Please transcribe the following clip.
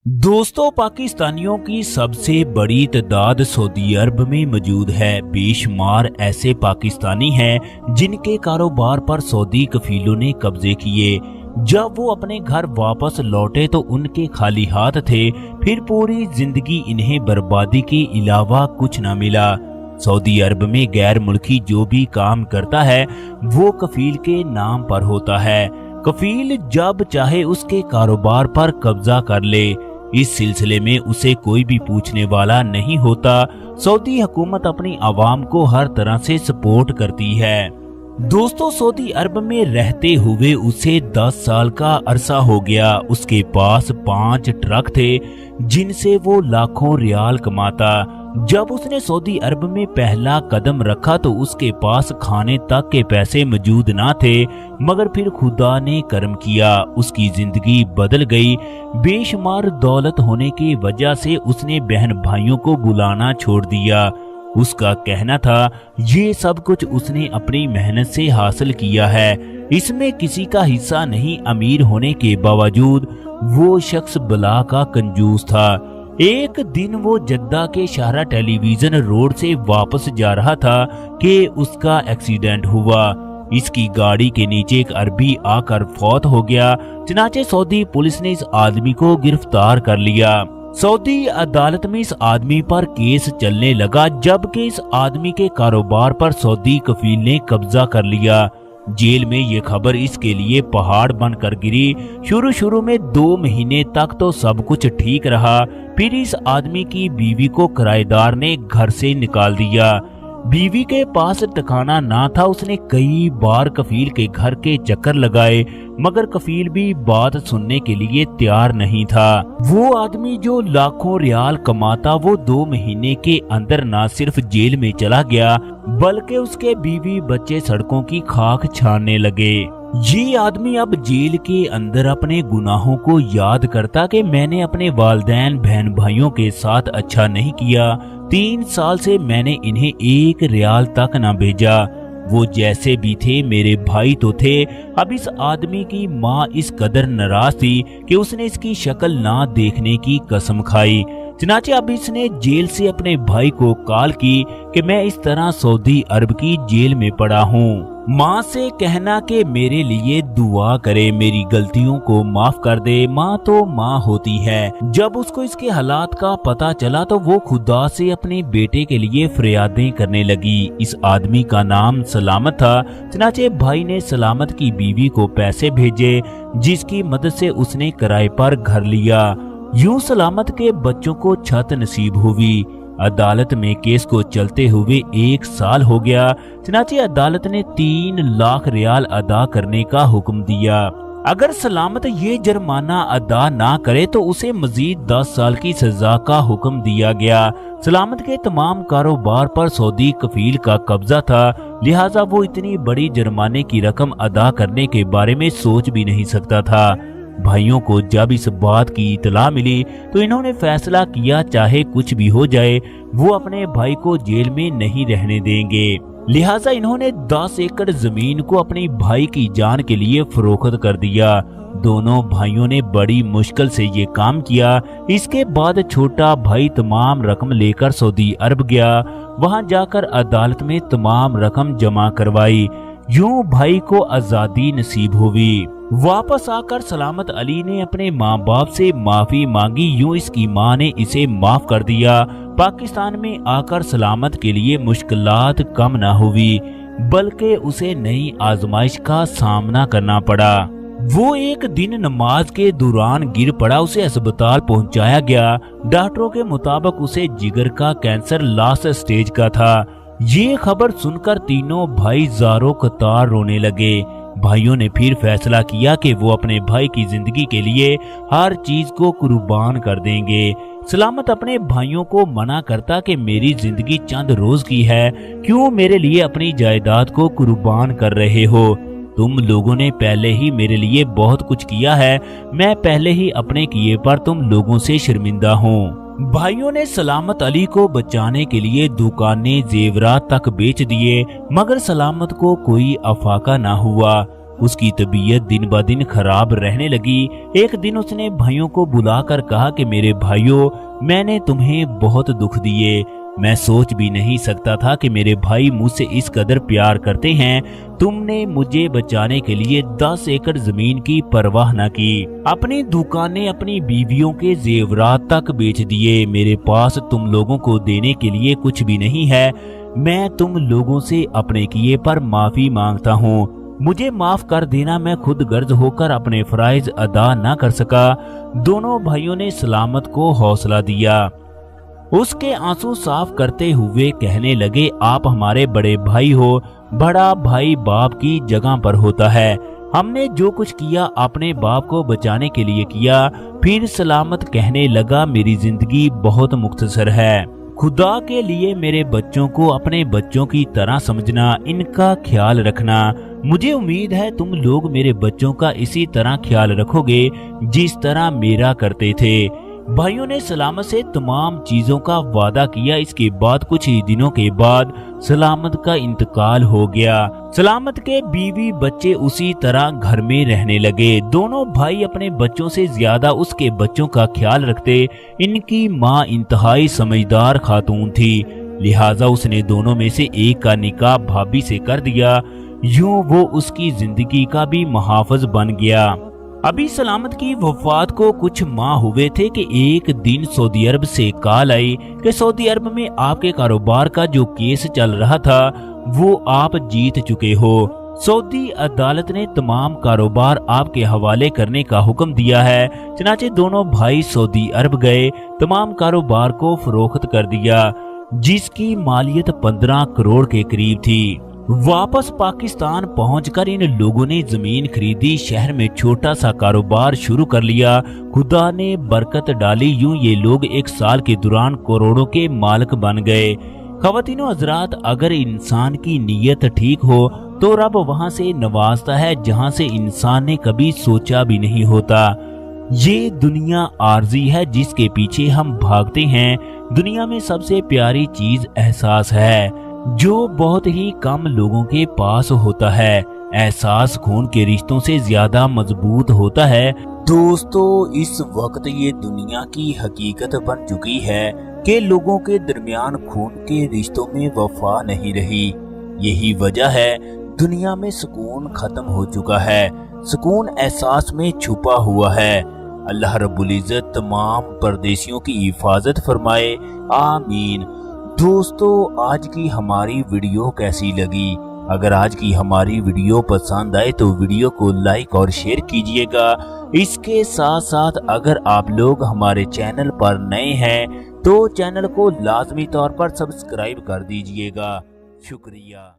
दोस्तों, पाकिस्तानियों की सबसे बड़ी तादाद सऊदी अरब में मौजूद है। बेशुमार ऐसे पाकिस्तानी हैं जिनके कारोबार पर सऊदी कफीलों ने कब्जे किए। जब वो अपने घर वापस लौटे तो उनके खाली हाथ थे। फिर पूरी जिंदगी इन्हें बर्बादी के अलावा कुछ न मिला। सऊदी अरब में गैर मुल्की जो भी काम करता है वो कफील के नाम पर होता है। कफील जब चाहे उसके कारोबार पर कब्जा कर ले। इस सिलसिले में उसे कोई भी पूछने वाला नहीं होता। सऊदी हुकूमत अपनी आवाम को हर तरह से सपोर्ट करती है। दोस्तों, सऊदी अरब में रहते हुए उसे 10 साल का अरसा हो गया। उसके पास 5 ट्रक थे जिनसे वो लाखों रियाल कमाता। जब उसने सऊदी अरब में पहला कदम रखा तो उसके पास खाने तक के पैसे मौजूद ना थे, मगर फिर खुदा ने करम किया, उसकी जिंदगी बदल गई। बेशुमार दौलत होने की वजह से उसने बहन भाइयों को बुलाना छोड़ दिया। उसका कहना था ये सब कुछ उसने अपनी मेहनत से हासिल किया है, इसमें किसी का हिस्सा नहीं। अमीर होने के बावजूद वो शख्स बला का कंजूस था। एक दिन वो जद्दा के शाहरा टेलीविजन रोड से वापस जा रहा था कि उसका एक्सीडेंट हुआ। इसकी गाड़ी के नीचे एक अरबी आकर फौत हो गया। चनाचे सऊदी पुलिस ने इस आदमी को गिरफ्तार कर लिया। सऊदी अदालत में इस आदमी पर केस चलने लगा, जबकि इस आदमी के कारोबार पर सऊदी कफील ने कब्जा कर लिया। जेल में ये खबर इसके लिए पहाड़ बनकर गिरी। शुरू में 2 महीने तक तो सब कुछ ठीक रहा। फिर इस आदमी की बीवी को किराएदार ने घर से निकाल दिया। बीवी के पास ठिकाना ना था। उसने कई बार कफील के घर के चक्कर लगाए, मगर कफील भी बात सुनने के लिए तैयार नहीं था। वो आदमी जो लाखों रियाल कमाता वो 2 महीने के अंदर ना सिर्फ जेल में चला गया, बल्कि उसके बीवी बच्चे सड़कों की खाक छानने लगे। ये आदमी अब जेल के अंदर अपने गुनाहों को याद करता कि मैंने अपने वालिदैन बहन भाइयों के साथ अच्छा नहीं किया। 3 साल से मैंने इन्हें 1 रियाल तक न भेजा। वो जैसे भी थे मेरे भाई तो थे। अब इस आदमी की माँ इस कदर नाराज थी कि उसने इसकी शक्ल ना देखने की कसम खाई। चनाचे अब इसने जेल से अपने भाई को कॉल की कि मैं इस तरह सऊदी अरब की जेल में पड़ा हूँ। माँ से कहना कि मेरे लिए दुआ करे, मेरी गलतियों को माफ कर दे। माँ तो माँ होती है। जब उसको इसके हालात का पता चला तो वो खुदा से अपने बेटे के लिए फरियादें करने लगी। इस आदमी का नाम सलामत था। चनाचे भाई ने सलामत की बीवी को पैसे भेजे, जिसकी मदद से उसने किराए पर घर लिया। यूं सलामत के बच्चों को छत नसीब हुई। अदालत में केस को चलते हुए 1 साल हो गया। चनाचे अदालत ने 3 लाख रियाल अदा करने का हुक्म दिया। अगर सलामत ये जुर्माना अदा ना करे तो उसे मजीद 10 साल की सजा का हुक्म दिया गया। सलामत के तमाम कारोबार पर सऊदी कफील का कब्जा था, लिहाजा वो इतनी बड़ी जुर्माने की रकम अदा करने के बारे में सोच भी नहीं सकता था। भाइयों को जब इस बात की इतला मिली तो इन्होंने फैसला किया चाहे कुछ भी हो जाए वो अपने भाई को जेल में नहीं रहने देंगे। लिहाजा इन्होंने 10 एकड़ जमीन को अपने भाई की जान के लिए फरोख्त कर दिया। दोनों भाइयों ने बड़ी मुश्किल से ये काम किया। इसके बाद छोटा भाई तमाम रकम लेकर सऊदी अरब गया। वहां जाकर अदालत में तमाम रकम जमा करवाई। यूं भाई को आजादी नसीब हुई। वापस आकर सलामत अली ने अपने माँ बाप से माफी मांगी। यूं इसकी माँ ने इसे माफ कर दिया। पाकिस्तान में आकर सलामत के लिए मुश्किलात कम न हुई, बल्कि उसे नई आजमाइश का सामना करना पड़ा। वो एक दिन नमाज के दौरान गिर पड़ा। उसे अस्पताल पहुंचाया गया। डॉक्टरों के मुताबिक उसे जिगर का कैंसर लास्ट स्टेज का था। ये खबर सुनकर तीनों भाई ज़ारो कतार रोने लगे। भाइयों ने फिर फैसला किया कि वो अपने भाई की जिंदगी के लिए हर चीज को कुर्बान कर देंगे। सलामत अपने भाइयों को मना करता कि मेरी जिंदगी चंद रोज की है, क्यों मेरे लिए अपनी जायदाद को कुर्बान कर रहे हो? तुम लोगों ने पहले ही मेरे लिए बहुत कुछ किया है। मैं पहले ही अपने किए पर तुम लोगों से शर्मिंदा हूँ। भाइयों ने सलामत अली को बचाने के लिए दुकानें जेवरात तक बेच दिए, मगर सलामत को कोई अफाका ना हुआ। उसकी तबीयत दिन ब दिन खराब रहने लगी। एक दिन उसने भाइयों को बुलाकर कहा कि मेरे भाइयों, मैंने तुम्हें बहुत दुख दिए। मैं सोच भी नहीं सकता था कि मेरे भाई मुझसे इस कदर प्यार करते हैं। तुमने मुझे बचाने के लिए 10 एकड़ जमीन की परवाह न की, अपनी दुकानें, अपनी बीवियों के जेवरात तक बेच दिए। मेरे पास तुम लोगों को देने के लिए कुछ भी नहीं है। मैं तुम लोगों से अपने किए पर माफी मांगता हूँ। मुझे माफ कर देना, मैं खुद गर्ज होकर अपने फराइज अदा न कर सका। दोनों भाइयों ने सलामत को हौसला दिया। उसके आंसू साफ करते हुए कहने लगे, आप हमारे बड़े भाई हो। बड़ा भाई बाप की जगह पर होता है। हमने जो कुछ किया अपने बाप को बचाने के लिए किया। फिर सलामत कहने लगा, मेरी जिंदगी बहुत मुख्तसर है। खुदा के लिए मेरे बच्चों को अपने बच्चों की तरह समझना, इनका ख्याल रखना। मुझे उम्मीद है तुम लोग मेरे बच्चों का इसी तरह ख्याल रखोगे जिस तरह मेरा करते थे। भाइयों ने सलामत से तमाम चीजों का वादा किया। इसके बाद कुछ ही दिनों के बाद सलामत का इंतकाल हो गया। सलामत के बीवी बच्चे उसी तरह घर में रहने लगे। दोनों भाई अपने बच्चों से ज्यादा उसके बच्चों का ख्याल रखते। इनकी माँ इंतहाई समझदार खातून थी, लिहाजा उसने दोनों में से एक का निकाह भाभी से कर दिया। यूं वो उसकी जिंदगी का भी मुहाफिज बन गया। अभी सलामत की वफात को कुछ माह हुए थे कि एक दिन सऊदी अरब से कॉल आई कि सऊदी अरब में आपके कारोबार का जो केस चल रहा था वो आप जीत चुके हो। सऊदी अदालत ने तमाम कारोबार आपके हवाले करने का हुक्म दिया है। चनाचे दोनों भाई सऊदी अरब गए, तमाम कारोबार को फरोख्त कर दिया, जिसकी मालियत 15 करोड़ के करीब थी। वापस पाकिस्तान पहुंचकर इन लोगों ने जमीन खरीदी, शहर में छोटा सा कारोबार शुरू कर लिया। खुदा ने बरकत डाली, यूं ये लोग एक साल के दौरान करोड़ों के मालिक बन गए। ख़वातीनो हज़रात, अगर इंसान की नीयत ठीक हो तो रब वहां से नवाजता है जहां से इंसान ने कभी सोचा भी नहीं होता। ये दुनिया आर्जी है जिसके पीछे हम भागते हैं। दुनिया में सबसे प्यारी चीज एहसास है जो बहुत ही कम लोगों के पास होता है। एहसास खून के रिश्तों से ज्यादा मजबूत होता है। दोस्तों, इस वक्त ये दुनिया की हकीकत बन चुकी है कि लोगों के दरमियान खून के रिश्तों में वफा नहीं रही। यही वजह है दुनिया में सुकून खत्म हो चुका है। सुकून एहसास में छुपा हुआ है। अल्लाह रब्बुल इज्जत तमाम परदेशियों की हिफाजत फरमाए, आमीन। दोस्तों, आज की हमारी वीडियो कैसी लगी? अगर आज की हमारी वीडियो पसंद आए तो वीडियो को लाइक और शेयर कीजिएगा। इसके साथ साथ अगर आप लोग हमारे चैनल पर नए हैं तो चैनल को लाजमी तौर पर सब्सक्राइब कर दीजिएगा। शुक्रिया।